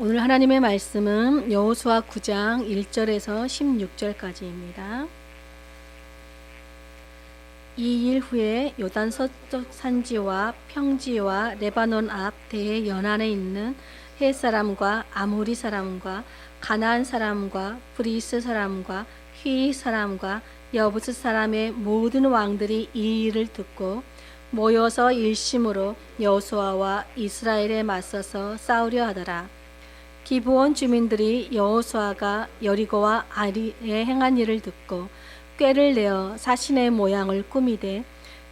오늘 하나님의 말씀은 여호수아 9장 1절에서 16절까지입니다. 이 일 후에 요단 서쪽 산지와 평지와 레바논 앞 대해 연안에 있는 헷 사람과 아모리 사람과 가나안 사람과 브리스 사람과 휘 사람과 여부스 사람의 모든 왕들이 이 일을 듣고 모여서 일심으로 여호수아와 이스라엘에 맞서서 싸우려 하더라. 기브온 주민들이 여호수아가 여리고와 아이에 행한 일을 듣고 꾀를 내어 사신의 모양을 꾸미되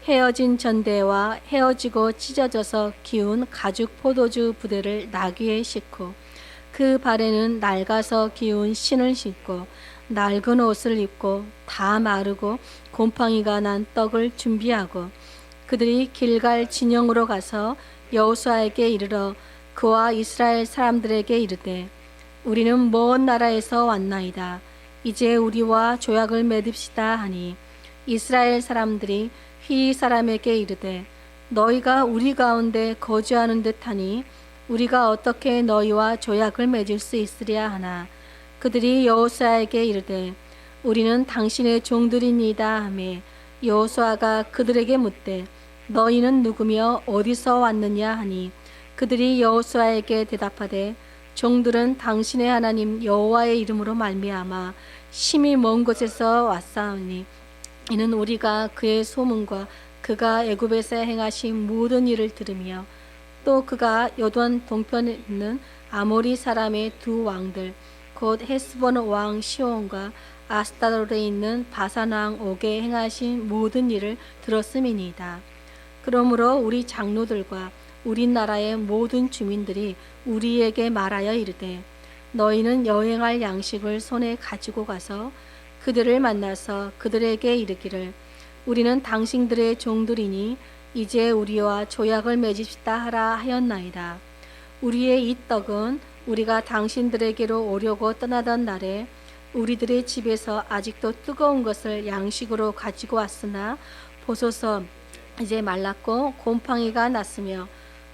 헤어진 전대와 헤어지고 찢어져서 기운 가죽 포도주 부대를 나귀에 싣고 그 발에는 낡아서 기운 신을 신고 낡은 옷을 입고 다 마르고 곰팡이가 난 떡을 준비하고 그들이 길갈 진영으로 가서 여호수아에게 이르러 그와 이스라엘 사람들에게 이르되 우리는 먼 나라에서 왔나이다. 이제 우리와 조약을 맺읍시다 하니 이스라엘 사람들이 휘 사람에게 이르되 너희가 우리 가운데 거주하는 듯하니 우리가 어떻게 너희와 조약을 맺을 수 있으랴 하나 그들이 여호수아에게 이르되 우리는 당신의 종들이니이다 하매 여호수아가 그들에게 묻되 너희는 누구며 어디서 왔느냐 하니 그들이 여호수아에게 대답하되 종들은 당신의 하나님 여호와의 이름으로 말미암아 심히 먼 곳에서 왔사오니 이는 우리가 그의 소문과 그가 애굽에서 행하신 모든 일을 들으며 또 그가 요단 동편에 있는 아모리 사람의 두 왕들 곧 헤스본 왕 시온과 아스타롯에 있는 바산 왕 옥에 행하신 모든 일을 들었음이니이다. 그러므로 우리 장로들과 우리나라의 모든 주민들이 우리에게 말하여 이르되 너희는 여행할 양식을 손에 가지고 가서 그들을 만나서 그들에게 이르기를 우리는 당신들의 종들이니 이제 우리와 조약을 맺읍시다 하라 하였나이다. 우리의 이 떡은 우리가 당신들에게로 오려고 떠나던 날에 우리들의 집에서 아직도 뜨거운 것을 양식으로 가지고 왔으나 보소서 이제 말랐고 곰팡이가 났으며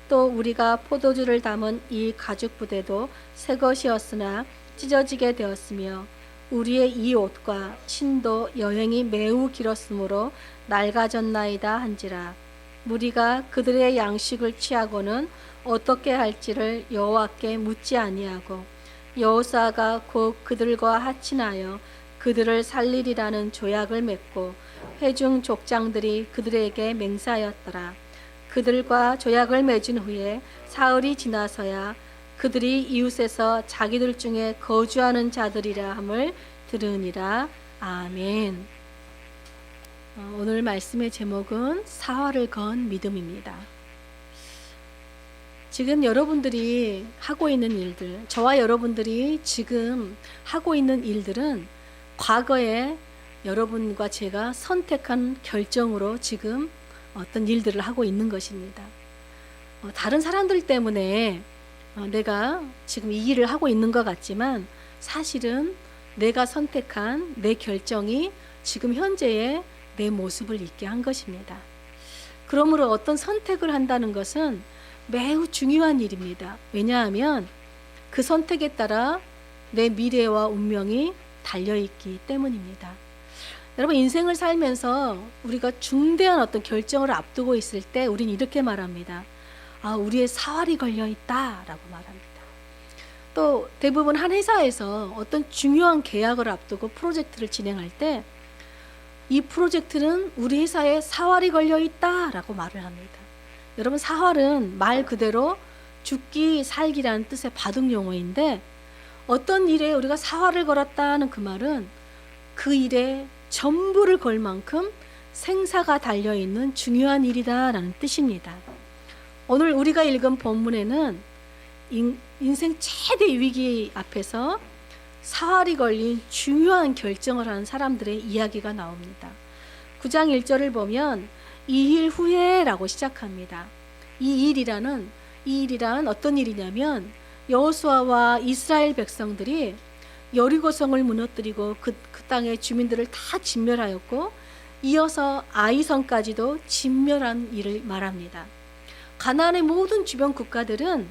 또 우리가 포도주를 담은 이 가죽 부대도 새 것이었으나 찢어지게 되었으며 우리의 이 옷과 신도 여행이 매우 길었으므로 낡아졌나이다 한지라. 우리가 그들의 양식을 취하고는 어떻게 할지를 여호와께 묻지 아니하고 여호수아가 곧 그들과 합친하여 그들을 살리리라는 조약을 맺고 회중 족장들이 그들에게 맹세하였더라. 그들과 조약을 맺은 후에 사흘이 지나서야 그들이 이웃에서 자기들 중에 거주하는 자들이라 함을 들으니라. 아멘. 오늘 말씀의 제목은 사활을 건 믿음입니다. 지금 여러분들이 하고 있는 일들, 저와 여러분들이 지금 하고 있는 일들은 과거에 여러분과 제가 선택한 결정으로 지금 어떤 일들을 하고 있는 것입니다. 다른 사람들 때문에 내가 지금 이 일을 하고 있는 것 같지만 사실은 내가 선택한 내 결정이 지금 현재의 내 모습을 있게 한 것입니다. 그러므로 어떤 선택을 한다는 것은 매우 중요한 일입니다. 왜냐하면 그 선택에 따라 내 미래와 운명이 달려있기 때문입니다. 여러분, 인생을 살면서 우리가 중대한 어떤 결정을 앞두고 있을 때 우린 이렇게 말합니다. 우리의 사활이 걸려있다 라고 말합니다. 또 대부분 한 회사에서 어떤 중요한 계약을 앞두고 프로젝트를 진행할 때 이 프로젝트는 우리 회사에 사활이 걸려있다 라고 말을 합니다. 여러분, 사활은 말 그대로 죽기 살기라는 뜻의 바둑 용어인데 어떤 일에 우리가 사활을 걸었다는 그 말은 그 일에 전부를 걸 만큼 생사가 달려있는 중요한 일이다 라는 뜻입니다. 오늘 우리가 읽은 본문에는 인생 최대 위기 앞에서 사활이 걸린 중요한 결정을 하는 사람들의 이야기가 나옵니다. 9장 1절을 보면 이 일 후에 라고 시작합니다. 이 일이란 어떤 일이냐면 여호수아와 이스라엘 백성들이 여리고성을 무너뜨리고 그 땅의 주민들을 다 진멸하였고 이어서 아이성까지도 진멸한 일을 말합니다. 가나안의 모든 주변 국가들은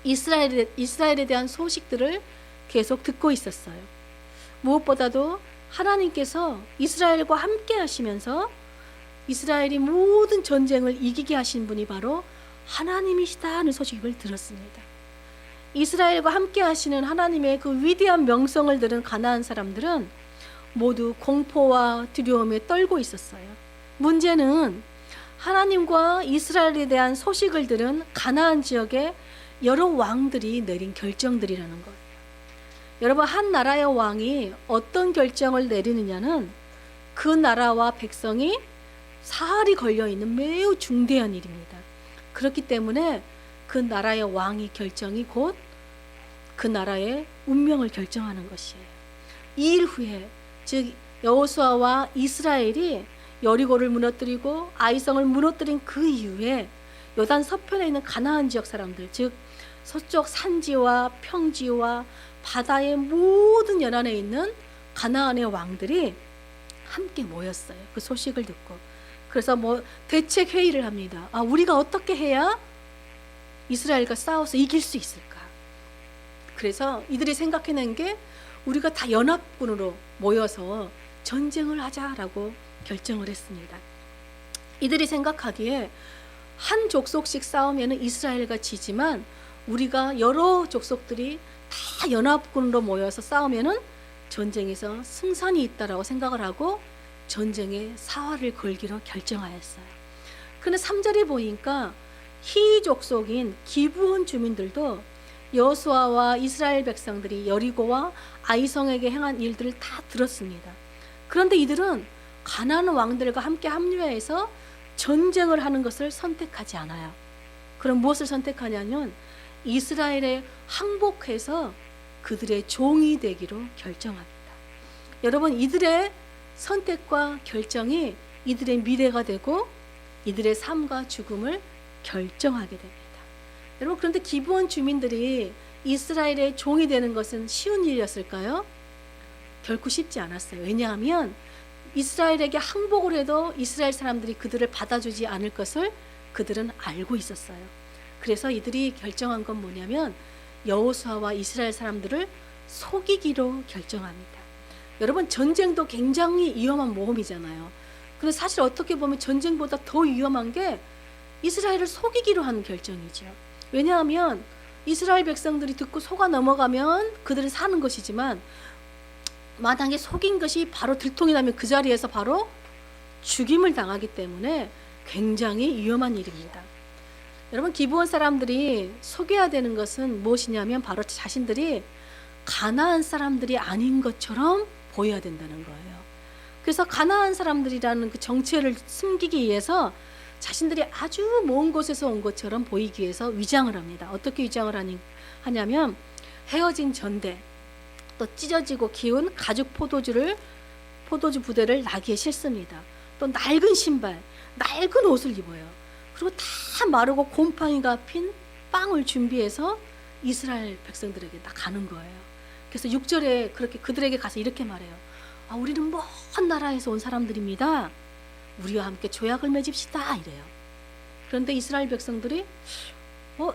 이스라엘에 대한 소식들을 계속 듣고 있었어요. 무엇보다도 하나님께서 이스라엘과 함께 하시면서 이스라엘이 모든 전쟁을 이기게 하신 분이 바로 하나님이시다는 소식을 들었습니다. 이스라엘과 함께 하시는 하나님의 그 위대한 명성을 들은 가나안 사람들은 모두 공포와 두려움에 떨고 있었어요. 문제는 하나님과 이스라엘에 대한 소식을 들은 가나안 지역의 여러 왕들이 내린 결정들이라는 거예요. 여러분, 한 나라의 왕이 어떤 결정을 내리느냐는 그 나라와 백성이 사활이 걸려있는 매우 중대한 일입니다. 그렇기 때문에 그 나라의 왕의 결정이 곧 그 나라의 운명을 결정하는 것이에요. 이 일 후에, 즉 여호수아와 이스라엘이 여리고를 무너뜨리고 아이성을 무너뜨린 그 이후에 요단 서편에 있는 가나안 지역 사람들, 즉 서쪽 산지와 평지와 바다의 모든 연안에 있는 가나안의 왕들이 함께 모였어요. 그 소식을 듣고. 그래서 대책 회의를 합니다. 우리가 어떻게 해야 이스라엘과 싸워서 이길 수 있을까? 그래서 이들이 생각해낸 게 우리가 다 연합군으로 모여서 전쟁을 하자라고 결정을 했습니다. 이들이 생각하기에 한 족속씩 싸우면 이스라엘과 지지만 우리가 여러 족속들이 다 연합군으로 모여서 싸우면 전쟁에서 승산이 있다라고 생각을 하고 전쟁에 사활을 걸기로 결정하였어요. 그런데 3절에 보니까 히 족속인 기브온 주민들도 여호수아와 이스라엘 백성들이 여리고와 아이성에게 행한 일들을 다 들었습니다. 그런데 이들은 가나안 왕들과 함께 합류해서 전쟁을 하는 것을 선택하지 않아요. 그럼 무엇을 선택하냐면 이스라엘에 항복해서 그들의 종이 되기로 결정합니다. 여러분, 이들의 선택과 결정이 이들의 미래가 되고 이들의 삶과 죽음을 결정하게 됩니다. 여러분, 그런데 기브온 주민들이 이스라엘의 종이 되는 것은 쉬운 일이었을까요? 결코 쉽지 않았어요. 왜냐하면 이스라엘에게 항복을 해도 이스라엘 사람들이 그들을 받아주지 않을 것을 그들은 알고 있었어요. 그래서 이들이 결정한 건 뭐냐면 여호수아와 이스라엘 사람들을 속이기로 결정합니다. 여러분, 전쟁도 굉장히 위험한 모험이잖아요. 그런데 사실 어떻게 보면 전쟁보다 더 위험한 게 이스라엘을 속이기로 한 결정이죠. 왜냐하면 이스라엘 백성들이 듣고 속아 넘어가면 그들은 사는 것이지만 만약에 속인 것이 바로 들통이 나면 그 자리에서 바로 죽임을 당하기 때문에 굉장히 위험한 일입니다. 여러분, 기브온 사람들이 속여야 되는 것은 무엇이냐면 바로 자신들이 가나안 사람들이 아닌 것처럼 보여야 된다는 거예요. 그래서 가나안 사람들이라는 그 정체를 숨기기 위해서 자신들이 아주 먼 곳에서 온 것처럼 보이기 위해서 위장을 합니다. 어떻게 위장을 하냐면 헤어진 전대, 또 찢어지고 기운 가죽 포도주 부대를 나귀에 싣습니다. 또 낡은 신발, 낡은 옷을 입어요. 그리고 다 마르고 곰팡이가 핀 빵을 준비해서 이스라엘 백성들에게 다 가는 거예요. 그래서 6절에 그렇게 그들에게 가서 이렇게 말해요. 우리는 먼 나라에서 온 사람들입니다. 우리와 함께 조약을 맺읍시다 이래요. 그런데 이스라엘 백성들이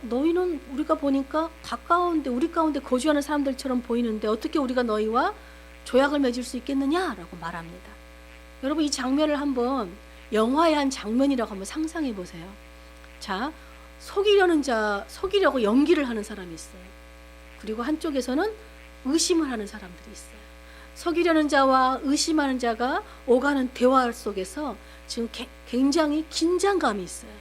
너희는 우리가 보니까 가까운데 우리 가운데 거주하는 사람들처럼 보이는데 어떻게 우리가 너희와 조약을 맺을 수 있겠느냐라고 말합니다. 여러분, 이 장면을 한번 영화의 한 장면이라고 한번 상상해 보세요. 자, 속이려고 연기를 하는 사람이 있어요. 그리고 한쪽에서는 의심을 하는 사람들이 있어요. 속이려는 자와 의심하는 자가 오가는 대화 속에서 지금 굉장히 긴장감이 있어요.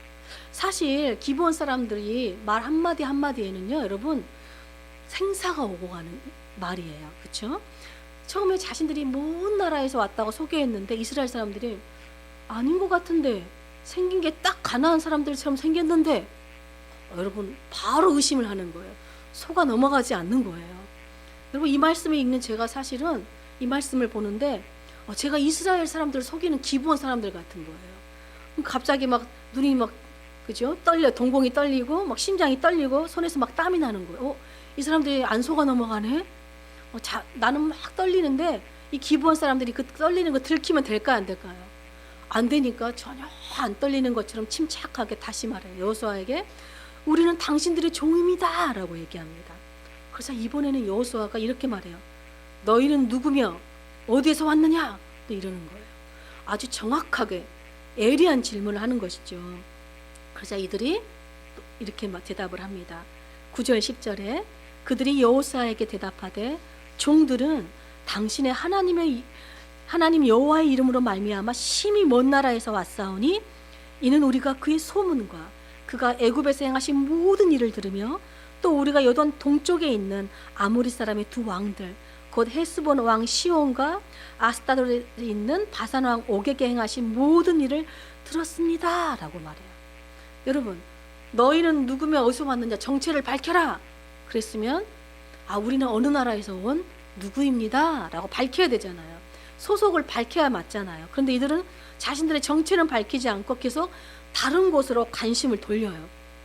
사실 기브온 사람들이 말 한마디 한마디에는요, 여러분, 생사가 오고 가는 말이에요. 그렇죠? 처음에 자신들이 먼 나라에서 왔다고 소개했는데 이스라엘 사람들이 아닌 것 같은데 생긴 게 딱 가나안 사람들처럼 생겼는데 여러분 바로 의심을 하는 거예요. 속아 넘어가지 않는 거예요. 여러분, 이 말씀에 읽는 제가 사실은 이 말씀을 보는데 제가 이스라엘 사람들을 속이는 기브온 사람들 같은 거예요. 갑자기 막 눈이 막 그죠? 떨려, 동공이 떨리고 막 심장이 떨리고 손에서 막 땀이 나는 거예요. 이 사람들이 안 속아 넘어가네. 나는 막 떨리는데 이 기브온 사람들이 그 떨리는 거 들키면 될까요, 안 될까요? 안 되니까 전혀 안 떨리는 것처럼 침착하게 다시 말해요. 여호수아에게 우리는 당신들의 종입니다 라고 얘기합니다. 그래서 이번에는 여호수아가 이렇게 말해요. 너희는 누구며 어디에서 왔느냐? 또 이러는 거예요. 아주 정확하게 예리한 질문을 하는 것이죠. 그러자 이들이 이렇게 대답을 합니다. 9절 10절에 그들이 여호수아에게 대답하되 종들은 당신의 하나님 여호와의 이름으로 말미암아 심히 먼 나라에서 왔사오니 이는 우리가 그의 소문과 그가 애굽에서 행하신 모든 일을 들으며 또 우리가 요단 동쪽에 있는 아모리 사람의 두 왕들 곧 헤스본 왕 시온과 아스타돌에 있는 바산 왕 옥에게 행하신 모든 일을 들었습니다 라고 말해요. 여러분, 너희는 누구며 어디서 왔느냐 정체를 밝혀라 그랬으면 우리는 어느 나라에서 온 누구입니다 라고 밝혀야 되잖아요. 소속을 밝혀야 맞잖아요. 그런데 이들은 자신들의 정체는 밝히지 않고 계속 다른 곳으로 관심을 돌려요.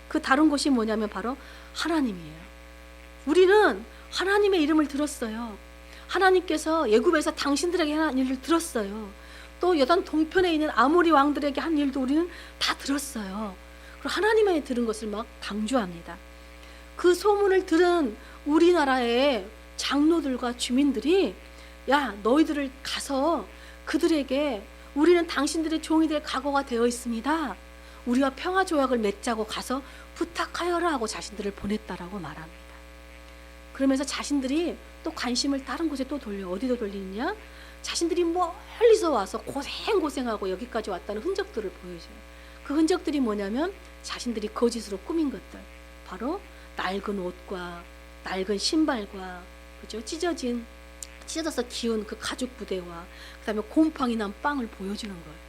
그 다른 곳이 뭐냐면 바로 하나님이에요. 우리는 하나님의 이름을 들었어요. 하나님께서 애굽에서 당신들에게 한 일을 들었어요. 또 요단 동편에 있는 아모리 왕들에게 한 일도 우리는 다 들었어요. 그리고 하나님의 들은 것을 막 강조합니다. 그 소문을 들은 우리나라의 장로들과 주민들이 야 너희들을 가서 그들에게 우리는 당신들의 종이 될 각오가 되어 있습니다. 우리와 평화조약을 맺자고 가서 부탁하여라 하고 자신들을 보냈다라고 말합니다. 그러면서 자신들이 또 관심을 다른 곳에 또 돌려. 어디로 돌리느냐? 자신들이 멀리서 와서 고생하고 여기까지 왔다는 흔적들을 보여줘요. 그 흔적들이 뭐냐면 자신들이 거짓으로 꾸민 것들, 바로 낡은 옷과 낡은 신발과 그죠? 찢어져서 기운 그 가죽 부대와 그다음에 곰팡이 난 빵을 보여주는 거예요.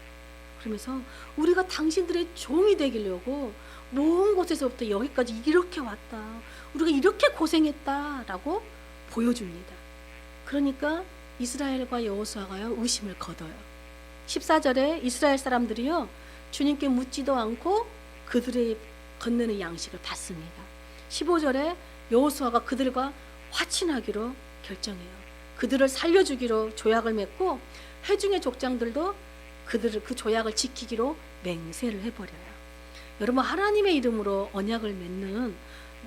그러면서 우리가 당신들의 종이 되기려고 먼 곳에서부터 여기까지 이렇게 왔다. 우리가 이렇게 고생했다라고 보여줍니다. 그러니까 이스라엘과 여호수아가요 의심을 거둬요. 14절에 이스라엘 사람들이요 주님께 묻지도 않고 그들의 건네는 양식을 받습니다. 15절에 여호수아가 그들과 화친하기로 결정해요. 그들을 살려주기로 조약을 맺고 회중의 족장들도 그 조약을 지키기로 맹세를 해버려요. 여러분, 하나님의 이름으로 언약을 맺는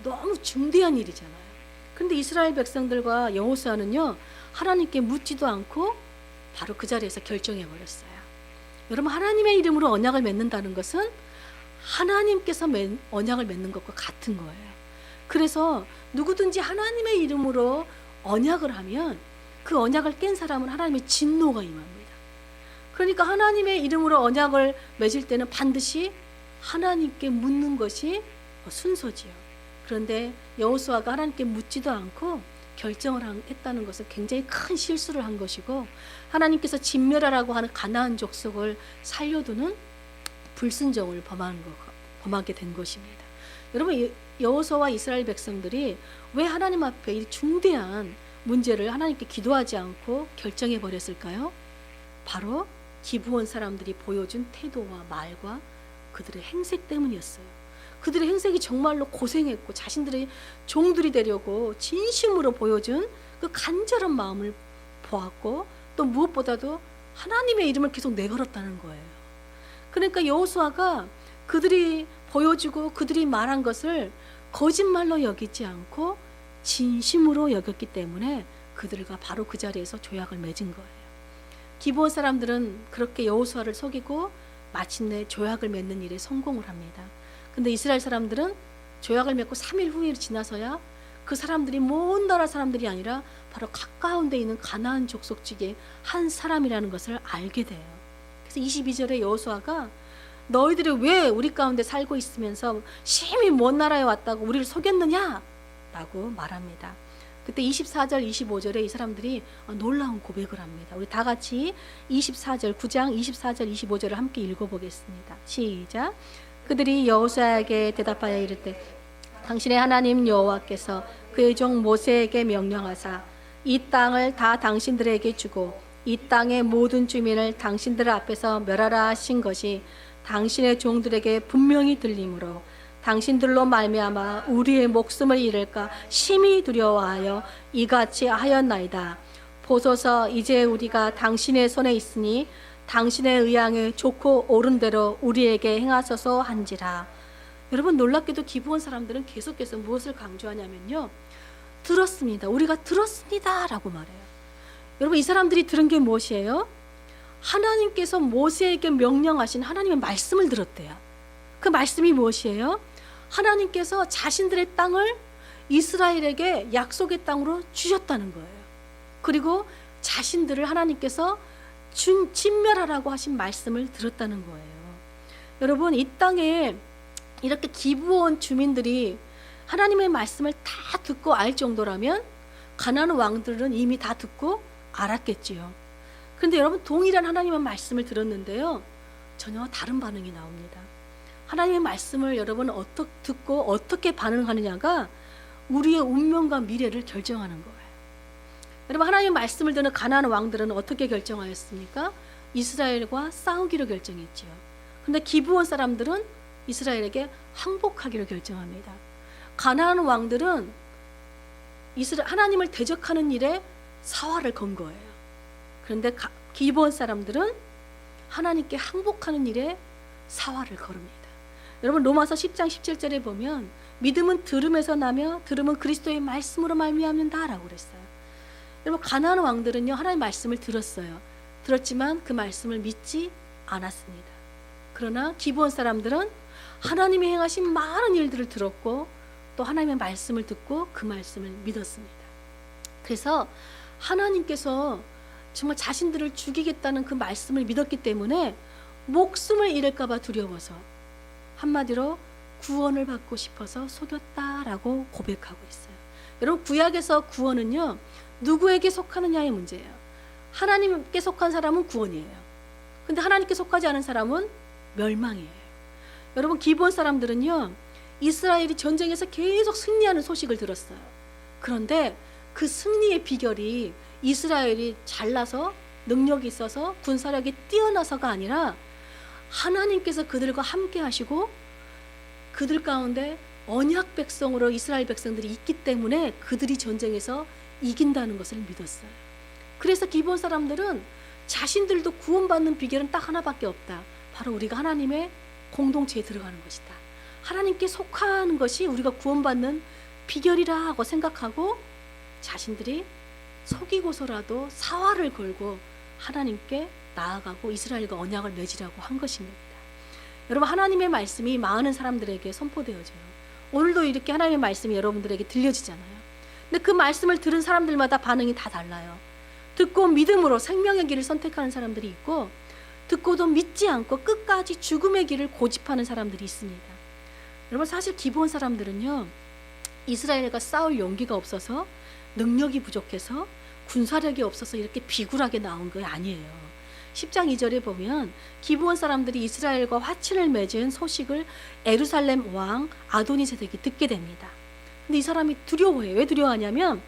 너무 중대한 일이잖아요. 그런데 이스라엘 백성들과 여호수아는요 하나님께 묻지도 않고 바로 그 자리에서 결정해버렸어요. 여러분, 하나님의 이름으로 언약을 맺는다는 것은 하나님께서 언약을 맺는 것과 같은 거예요. 그래서 누구든지 하나님의 이름으로 언약을 하면 그 언약을 깬 사람은 하나님의 진노가 임합니다. 그러니까 하나님의 이름으로 언약을 맺을 때는 반드시 하나님께 묻는 것이 순서지요. 그런데 여호수아가 하나님께 묻지도 않고 결정을 했다는 것은 굉장히 큰 실수를 한 것이고 하나님께서 진멸하라고 하는 가나안 족속을 살려두는 불순종을 범하게 된 것입니다. 여러분, 여호수아와 이스라엘 백성들이 왜 하나님 앞에 이 중대한 문제를 하나님께 기도하지 않고 결정해 버렸을까요? 바로 기브온 사람들이 보여준 태도와 말과 그들의 행색 때문이었어요. 그들의 행색이 정말로 고생했고 자신들의 종들이 되려고 진심으로 보여준 그 간절한 마음을 보았고 또 무엇보다도 하나님의 이름을 계속 내걸었다는 거예요. 그러니까 여호수아가 그들이 보여주고 그들이 말한 것을 거짓말로 여기지 않고 진심으로 여겼기 때문에 그들과 바로 그 자리에서 조약을 맺은 거예요. 기브온 사람들은 그렇게 여호수아를 속이고 마침내 조약을 맺는 일에 성공을 합니다. 근데 이스라엘 사람들은 조약을 맺고 3일 후에 지나서야 그 사람들이 먼 나라 사람들이 아니라 바로 가까운 데 있는 가나안 족속지의 한 사람이라는 것을 알게 돼요. 그래서 22절에 여호수아가 너희들이 왜 우리 가운데 살고 있으면서 심히 먼 나라에 왔다고 우리를 속였느냐? 라고 말합니다. 그때 24절 25절에 이 사람들이 놀라운 고백을 합니다. 우리 다 같이 9장 24절 25절을 함께 읽어보겠습니다. 시작. 그들이 여호수아에게 대답하여 이르되 당신의 하나님 여호와께서 그의 종 모세에게 명령하사 이 땅을 다 당신들에게 주고 이 땅의 모든 주민을 당신들 앞에서 멸하라 하신 것이 당신의 종들에게 분명히 들리므로 당신들로 말미암아 우리의 목숨을 잃을까 심히 두려워하여 이같이 하였나이다. 보소서, 이제 우리가 당신의 손에 있으니 당신의 의향에 좋고 옳은 대로 우리에게 행하소서 한지라. 여러분, 놀랍게도 기브온 사람들은 계속해서 무엇을 강조하냐면요, 들었습니다. 우리가 들었습니다 라고 말해요. 여러분, 이 사람들이 들은 게 무엇이에요? 하나님께서 모세에게 명령하신 하나님의 말씀을 들었대요. 그 말씀이 무엇이에요? 하나님께서 자신들의 땅을 이스라엘에게 약속의 땅으로 주셨다는 거예요. 그리고 자신들을 하나님께서 진멸하라고 하신 말씀을 들었다는 거예요. 여러분, 이 땅에 이렇게 기브온 주민들이 하나님의 말씀을 다 듣고 알 정도라면 가나안 왕들은 이미 다 듣고 알았겠지요. 그런데 여러분, 동일한 하나님의 말씀을 들었는데요, 전혀 다른 반응이 나옵니다. 하나님의 말씀을 여러분 듣고 어떻게 반응하느냐가 우리의 운명과 미래를 결정하는 거예요. 여러분, 하나님의 말씀을 듣는 가나안 왕들은 어떻게 결정하였습니까? 이스라엘과 싸우기로 결정했지요. 그런데 기브온 사람들은 이스라엘에게 항복하기로 결정합니다. 가나안 왕들은 하나님을 대적하는 일에 사활을 건 거예요. 그런데 기브온 사람들은 하나님께 항복하는 일에 사활을 거릅니다. 여러분, 로마서 10장 17절에 보면 믿음은 들음에서 나며 들음은 그리스도의 말씀으로 말미암는다 라고 그랬어요. 여러분, 가나안 왕들은요, 하나님의 말씀을 들었어요. 들었지만 그 말씀을 믿지 않았습니다. 그러나 기브온 사람들은 하나님이 행하신 많은 일들을 들었고 또 하나님의 말씀을 듣고 그 말씀을 믿었습니다. 그래서 하나님께서 정말 자신들을 죽이겠다는 그 말씀을 믿었기 때문에 목숨을 잃을까 봐 두려워서, 한마디로 구원을 받고 싶어서 속였다라고 고백하고 있어요. 여러분, 구약에서 구원은요, 누구에게 속하느냐의 문제예요. 하나님께 속한 사람은 구원이에요. 근데 하나님께 속하지 않은 사람은 멸망이에요. 여러분, 기브온 사람들은요, 이스라엘이 전쟁에서 계속 승리하는 소식을 들었어요. 그런데 그 승리의 비결이 이스라엘이 잘나서 능력이 있어서 군사력이 뛰어나서가 아니라 하나님께서 그들과 함께 하시고 그들 가운데 언약 백성으로 이스라엘 백성들이 있기 때문에 그들이 전쟁에서 이긴다는 것을 믿었어요. 그래서 기브온 사람들은 자신들도 구원받는 비결은 딱 하나밖에 없다. 바로 우리가 하나님의 공동체에 들어가는 것이다. 하나님께 속하는 것이 우리가 구원받는 비결이라 하고 생각하고 자신들이 속이고서라도 사활을 걸고 하나님께 나아가고 이스라엘과 언약을 맺으라고 한 것입니다. 여러분, 하나님의 말씀이 많은 사람들에게 선포되어져요. 오늘도 이렇게 하나님의 말씀이 여러분들에게 들려지잖아요. 근데 그 말씀을 들은 사람들마다 반응이 다 달라요. 듣고 믿음으로 생명의 길을 선택하는 사람들이 있고, 듣고도 믿지 않고 끝까지 죽음의 길을 고집하는 사람들이 있습니다. 여러분, 사실 기브온 사람들은요, 이스라엘과 싸울 용기가 없어서, 능력이 부족해서, 군사력이 없어서 이렇게 비굴하게 나온 거 아니에요. 10장 2절에 보면 기브온 사람들이 이스라엘과 화친을 맺은 소식을 예루살렘 왕 아도니세덱이 듣게 됩니다. 근데 이 사람이 두려워해요. 왜 두려워하냐면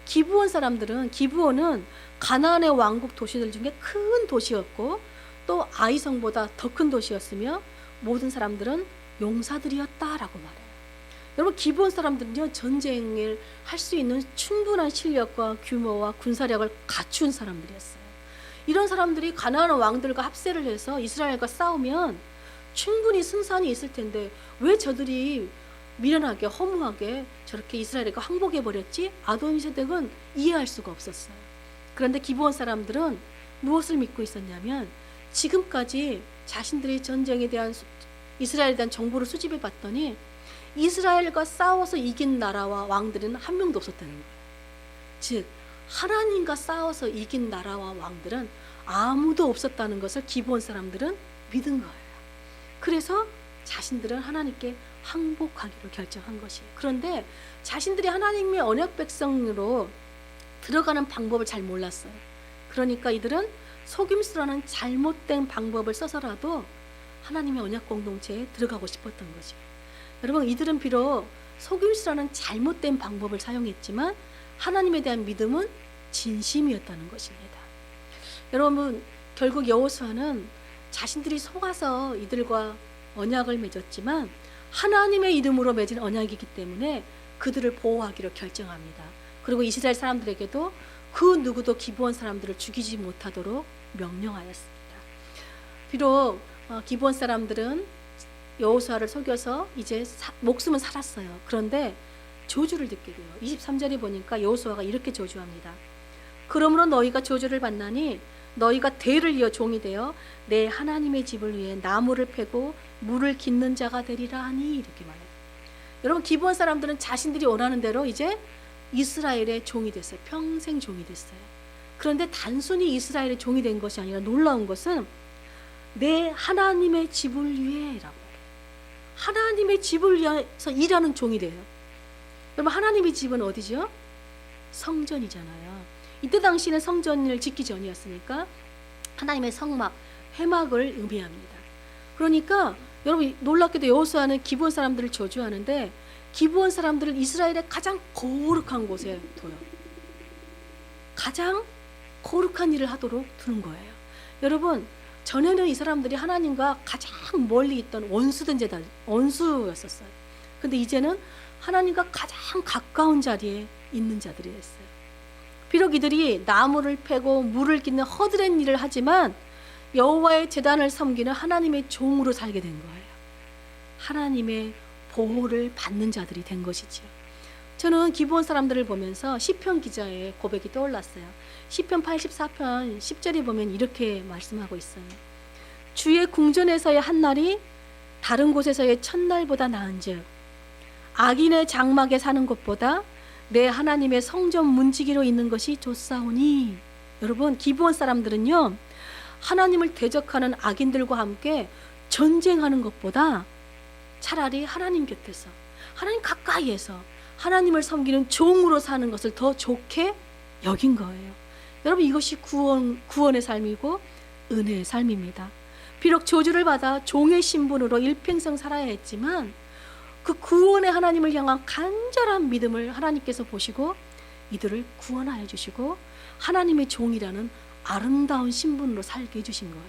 기브온은 가나안의 왕국 도시들 중에 큰 도시였고 또 아이성보다 더 큰 도시였으며 모든 사람들은 용사들이었다라고 말해요. 여러분, 기브온 사람들은요, 전쟁을 할 수 있는 충분한 실력과 규모와 군사력을 갖춘 사람들이었어요. 이런 사람들이 가나안 왕들과 합세를 해서 이스라엘과 싸우면 충분히 승산이 있을 텐데 왜 저들이 미련하게 허무하게 저렇게 이스라엘과 항복해버렸지? 아도니세덱은 이해할 수가 없었어요. 그런데 기브온 사람들은 무엇을 믿고 있었냐면 지금까지 자신들이 전쟁에 대한 이스라엘에 대한 정보를 수집해 봤더니 이스라엘과 싸워서 이긴 나라와 왕들은 한 명도 없었다는 거예요. 즉 하나님과 싸워서 이긴 나라와 왕들은 아무도 없었다는 것을 기브온 사람들은 믿은 거예요. 그래서 자신들은 하나님께 항복하기로 결정한 것이에요. 그런데 자신들이 하나님의 언약 백성으로 들어가는 방법을 잘 몰랐어요. 그러니까 이들은 속임수라는 잘못된 방법을 써서라도 하나님의 언약 공동체에 들어가고 싶었던 거죠. 여러분, 이들은 비록 속임수라는 잘못된 방법을 사용했지만 하나님에 대한 믿음은 진심이었다는 것입니다. 여러분, 결국 여호수아는 자신들이 속아서 이들과 언약을 맺었지만 하나님의 이름으로 맺은 언약이기 때문에 그들을 보호하기로 결정합니다. 그리고 이스라엘 사람들에게도 그 누구도 기브온 사람들을 죽이지 못하도록 명령하였습니다. 비록 기브온 사람들은 여호수아를 속여서 이제 목숨은 살았어요. 그런데 저주를 듣게 돼요. 23절에 보니까 여호수아가 이렇게 저주합니다. 그러므로 너희가 저주를 받나니 너희가 대를 이어 종이 되어 내 하나님의 집을 위해 나무를 패고 물을 깃는 자가 되리라 하니, 이렇게 말해요. 여러분, 기브온 사람들은 자신들이 원하는 대로 이제 이스라엘의 종이 됐어요. 평생 종이 됐어요. 그런데 단순히 이스라엘의 종이 된 것이 아니라 놀라운 것은 내 하나님의 집을 위해라고, 하나님의 집을 위해서 일하는 종이 돼요. 여러분, 하나님의 집은 어디죠? 성전이잖아요. 이때 당시는 성전을 짓기 전이었으니까 하나님의 성막, 회막을 의미합니다. 그러니까 여러분, 놀랍게도 여호수아는 기브온 사람들을 저주하는데 기브온 사람들을 이스라엘의 가장 거룩한 곳에 둬요. 가장 거룩한 일을 하도록 두는 거예요. 여러분, 전에는 이 사람들이 하나님과 가장 멀리 있던 원수였었어요. 근데 이제는 하나님과 가장 가까운 자리에 있는 자들이 됐어요. 비록 이들이 나무를 패고 물을 깃는 허드렛 일을 하지만 여호와의 제단을 섬기는 하나님의 종으로 살게 된 거예요. 하나님의 보호를 받는 자들이 된 것이죠. 저는 기브온 사람들을 보면서 시편 기자의 고백이 떠올랐어요. 시편 84편 10절에 보면 이렇게 말씀하고 있어요. 주의 궁전에서의 한날이 다른 곳에서의 첫날보다 나은즉 악인의 장막에 사는 것보다 내 하나님의 성전 문지기로 있는 것이 좋사오니. 여러분, 기브온 사람들은요, 하나님을 대적하는 악인들과 함께 전쟁하는 것보다 차라리 하나님 곁에서, 하나님 가까이에서 하나님을 섬기는 종으로 사는 것을 더 좋게 여긴 거예요. 여러분, 이것이 구원의 삶이고 은혜의 삶입니다. 비록 저주를 받아 종의 신분으로 일평생 살아야 했지만 그 구원의 하나님을 향한 간절한 믿음을 하나님께서 보시고 이들을 구원하여 주시고 하나님의 종이라는 아름다운 신분으로 살게 해주신 거예요.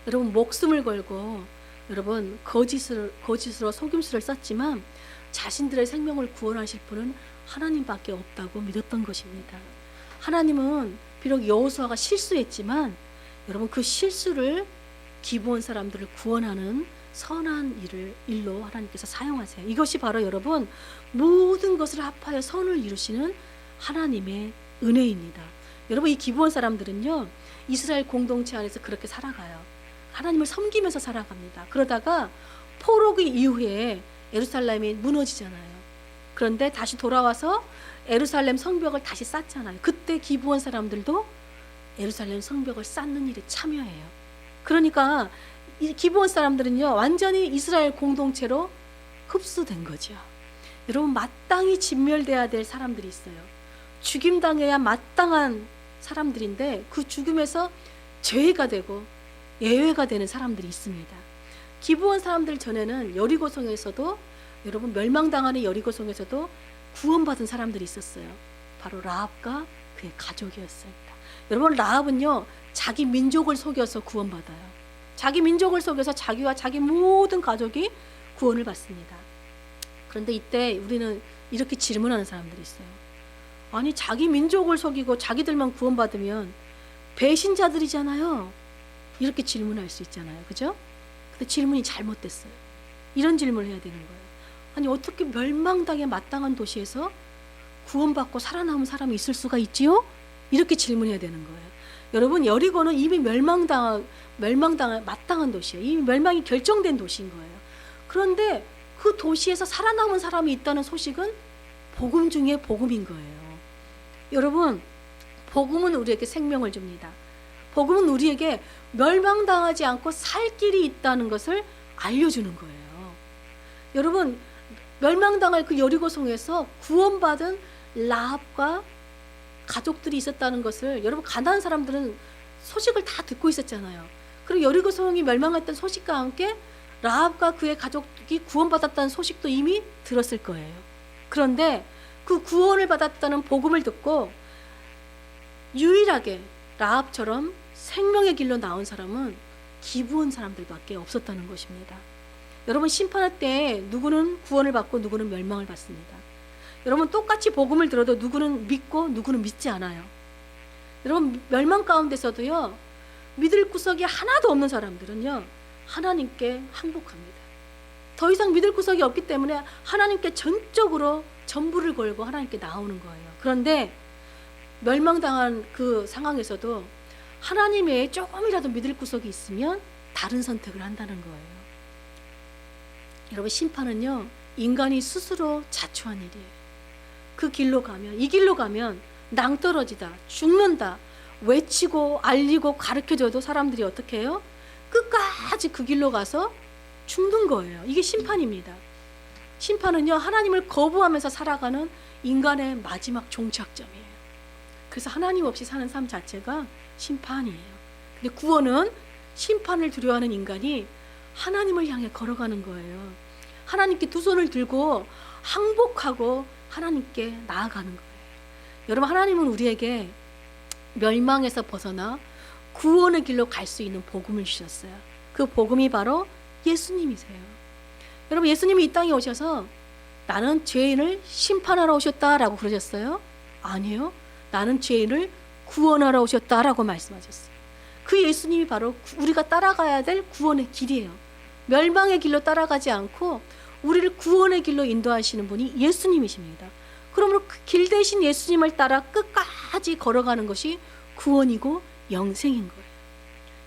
여러분, 목숨을 걸고 여러분 거짓으로 속임수를 썼지만 자신들의 생명을 구원하실 분은 하나님밖에 없다고 믿었던 것입니다. 하나님은 비록 여호수아가 실수했지만 여러분, 그 실수를 기브온 사람들을 구원하는 선한 일로 하나님께서 사용하세요. 이것이 바로 여러분, 모든 것을 합하여 선을 이루시는 하나님의 은혜입니다. 여러분, 이 기브온 사람들은요, 이스라엘 공동체 안에서 그렇게 살아가요. 하나님을 섬기면서 살아갑니다. 그러다가 포로기 이후에 예루살렘이 무너지잖아요. 그런데 다시 돌아와서 예루살렘 성벽을 다시 쌓잖아요. 그때 기브온 사람들도 예루살렘 성벽을 쌓는 일에 참여해요. 그러니까 이 기브온 사람들은요, 완전히 이스라엘 공동체로 흡수된 거죠. 여러분, 마땅히 진멸돼야 될 사람들이 있어요. 죽임당해야 마땅한 사람들인데 그 죽음에서 죄가 되고 예외가 되는 사람들이 있습니다. 기브온 사람들 전에는 여리고성에서도, 여러분, 멸망당하는 여리고성에서도 구원받은 사람들이 있었어요. 바로 라합과 그의 가족이었습니다. 여러분, 라합은요, 자기 민족을 속여서 구원받아요. 자기 민족을 속여서 자기와 자기 모든 가족이 구원을 받습니다. 그런데 이때 우리는 이렇게 질문하는 사람들이 있어요. 아니, 자기 민족을 속이고 자기들만 구원받으면 배신자들이잖아요. 이렇게 질문할 수 있잖아요. 그죠? 근데 질문이 잘못됐어요. 이런 질문을 해야 되는 거예요. 아니, 어떻게 멸망당에 마땅한 도시에서 구원받고 살아남은 사람이 있을 수가 있지요? 이렇게 질문해야 되는 거예요. 여러분, 여리고는 이미 멸망당한 마땅한 도시예요. 이미 멸망이 결정된 도시인 거예요. 그런데 그 도시에서 살아남은 사람이 있다는 소식은 복음 중에 복음인 거예요. 여러분, 복음은 우리에게 생명을 줍니다. 복음은 우리에게 멸망당하지 않고 살 길이 있다는 것을 알려주는 거예요. 여러분, 멸망당할 그 여리고성에서 구원받은 라합과 가족들이 있었다는 것을, 여러분, 가나안 사람들은 소식을 다 듣고 있었잖아요. 그리고 여리고성이 멸망했던 소식과 함께 라합과 그의 가족이 구원받았다는 소식도 이미 들었을 거예요. 그런데 그 구원을 받았다는 복음을 듣고 유일하게 라합처럼 생명의 길로 나온 사람은 기브온 사람들밖에 없었다는 것입니다. 여러분, 심판할 때 누구는 구원을 받고 누구는 멸망을 받습니다. 여러분, 똑같이 복음을 들어도 누구는 믿고 누구는 믿지 않아요. 여러분, 멸망 가운데서도요, 믿을 구석이 하나도 없는 사람들은요, 하나님께 항복합니다. 더 이상 믿을 구석이 없기 때문에 하나님께 전적으로 전부를 걸고 하나님께 나오는 거예요. 그런데 멸망당한 그 상황에서도 하나님 외에 조금이라도 믿을 구석이 있으면 다른 선택을 한다는 거예요. 여러분, 심판은요, 인간이 스스로 자초한 일이에요. 그 길로 가면, 이 길로 가면 낭떠러지다, 죽는다 외치고 알리고 가르쳐줘도 사람들이 어떻게 해요? 끝까지 그 길로 가서 죽는 거예요. 이게 심판입니다. 심판은요, 하나님을 거부하면서 살아가는 인간의 마지막 종착점이에요. 그래서 하나님 없이 사는 삶 자체가 심판이에요. 근데 구원은 심판을 두려워하는 인간이 하나님을 향해 걸어가는 거예요. 하나님께 두 손을 들고 항복하고 하나님께 나아가는 거예요. 여러분, 하나님은 우리에게 멸망에서 벗어나 구원의 길로 갈 수 있는 복음을 주셨어요. 그 복음이 바로 예수님이세요. 여러분, 예수님이 이 땅에 오셔서 나는 죄인을 심판하러 오셨다라고 그러셨어요? 아니요. 나는 죄인을 구원하러 오셨다라고 말씀하셨어요. 그 예수님이 바로 우리가 따라가야 될 구원의 길이에요. 멸망의 길로 따라가지 않고 우리를 구원의 길로 인도하시는 분이 예수님이십니다. 그러므로 그 길 대신 예수님을 따라 끝까지 걸어가는 것이 구원이고 영생인 거예요.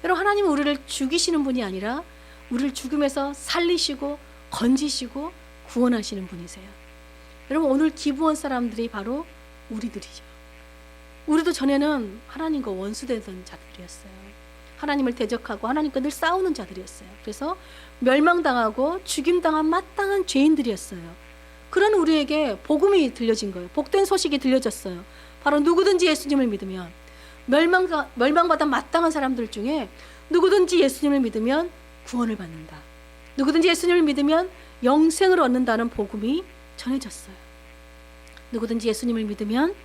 여러분, 하나님은 우리를 죽이시는 분이 아니라 우리를 죽음에서 살리시고 건지시고 구원하시는 분이세요. 여러분, 오늘 기부원 사람들이 바로 우리들이죠. 우리도 전에는 하나님과 원수되던 자들이었어요. 하나님을 대적하고 하나님과 늘 싸우는 자들이었어요. 그래서 멸망당하고 죽임당한 마땅한 죄인들이었어요. 그런 우리에게 복음이 들려진 거예요. 복된 소식이 들려졌어요. 바로 누구든지 예수님을 믿으면, 멸망받아 마땅한 사람들 중에 누구든지 예수님을 믿으면 구원을 받는다, 누구든지 예수님을 믿으면 영생을 얻는다는 복음이 전해졌어요. 누구든지 예수님을 믿으면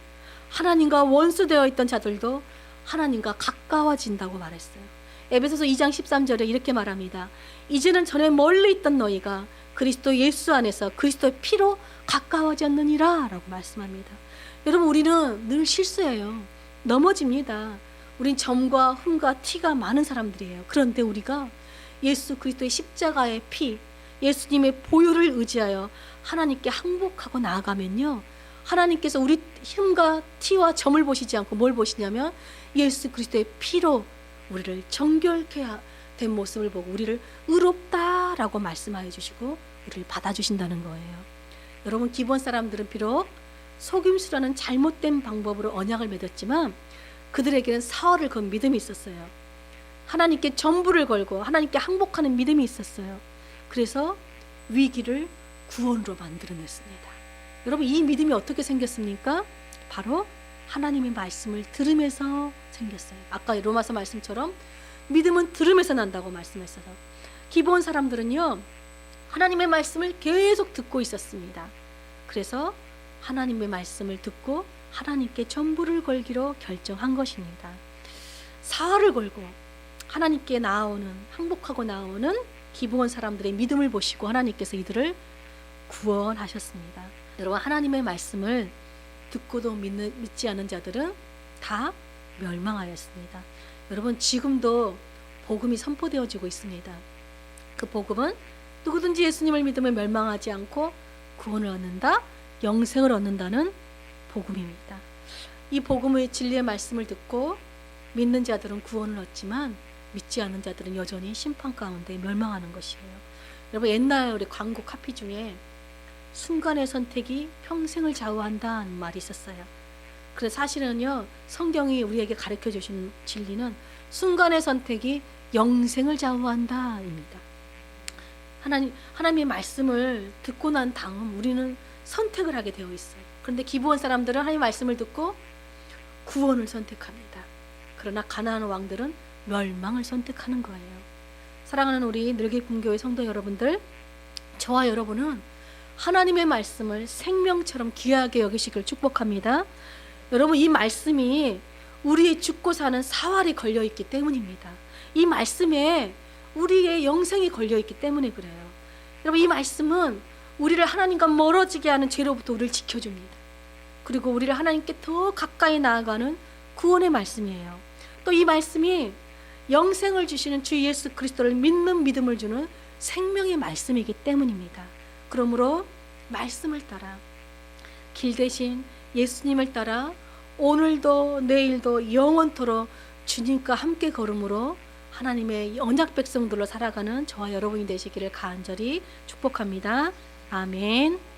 하나님과 원수되어 있던 자들도 하나님과 가까워진다고 말했어요. 에베소서 2장 13절에 이렇게 말합니다. 이제는 전에 멀리 있던 너희가 그리스도 예수 안에서 그리스도의 피로 가까워졌느니라 라고 말씀합니다. 여러분, 우리는 늘 실수해요. 넘어집니다. 우린 점과 흠과 티가 많은 사람들이에요. 그런데 우리가 예수 그리스도의 십자가의 피, 예수님의 보혈을 의지하여 하나님께 항복하고 나아가면요, 하나님께서 우리 흠과 티와 점을 보시지 않고 뭘 보시냐면 예수 그리스도의 피로 우리를 정결케 된 모습을 보고 우리를 의롭다라고 말씀하여 주시고 우리를 받아주신다는 거예요. 여러분, 기본 사람들은 비록 속임수라는 잘못된 방법으로 언약을 맺었지만 그들에게는 사활을 건 믿음이 있었어요. 하나님께 전부를 걸고 하나님께 항복하는 믿음이 있었어요. 그래서 위기를 구원으로 만들어냈습니다. 여러분, 이 믿음이 어떻게 생겼습니까? 바로 하나님의 말씀을 들으면서 생겼어요. 아까 로마서 말씀처럼 믿음은 들으면서 난다고 말씀했어요. 기본 사람들은요, 하나님의 말씀을 계속 듣고 있었습니다. 그래서 하나님의 말씀을 듣고 하나님께 전부를 걸기로 결정한 것입니다. 사활을 걸고 하나님께 나아오는, 항복하고 나오는 기본 사람들의 믿음을 보시고 하나님께서 이들을 구원하셨습니다. 여러분, 하나님의 말씀을 듣고도 믿지 않는 자들은 다 멸망하였습니다. 여러분, 지금도 복음이 선포되어지고 있습니다. 그 복음은 누구든지 예수님을 믿으면 멸망하지 않고 구원을 얻는다, 영생을 얻는다는 복음입니다. 이 복음의 진리의 말씀을 듣고 믿는 자들은 구원을 얻지만 믿지 않는 자들은 여전히 심판 가운데 멸망하는 것이에요. 여러분, 옛날 우리 광고 카피 중에 순간의 선택이 평생을 좌우한다는 말이 있었어요. 그래서 사실은요, 성경이 우리에게 가르쳐 주신 진리는 순간의 선택이 영생을 좌우한다입니다. 하나님의 말씀을 듣고 난 다음 우리는 선택을 하게 되어 있어요. 그런데 기부원 사람들은 하나님의 말씀을 듣고 구원을 선택합니다. 그러나 가나안 왕들은 멸망을 선택하는 거예요. 사랑하는 우리 늘기품교회 성도 여러분들, 저와 여러분은 하나님의 말씀을 생명처럼 귀하게 여기시길 축복합니다. 여러분, 이 말씀이 우리의 죽고 사는 사활이 걸려있기 때문입니다. 이 말씀에 우리의 영생이 걸려있기 때문에 그래요. 여러분, 이 말씀은 우리를 하나님과 멀어지게 하는 죄로부터 우리를 지켜줍니다. 그리고 우리를 하나님께 더 가까이 나아가는 구원의 말씀이에요. 또 이 말씀이 영생을 주시는 주 예수 그리스도를 믿는 믿음을 주는 생명의 말씀이기 때문입니다. 그러므로 말씀을 따라, 길 대신 예수님을 따라 오늘도 내일도 영원토록 주님과 함께 걸음으로 하나님의 언약 백성들로 살아가는 저와 여러분이 되시기를 간절히 축복합니다. 아멘.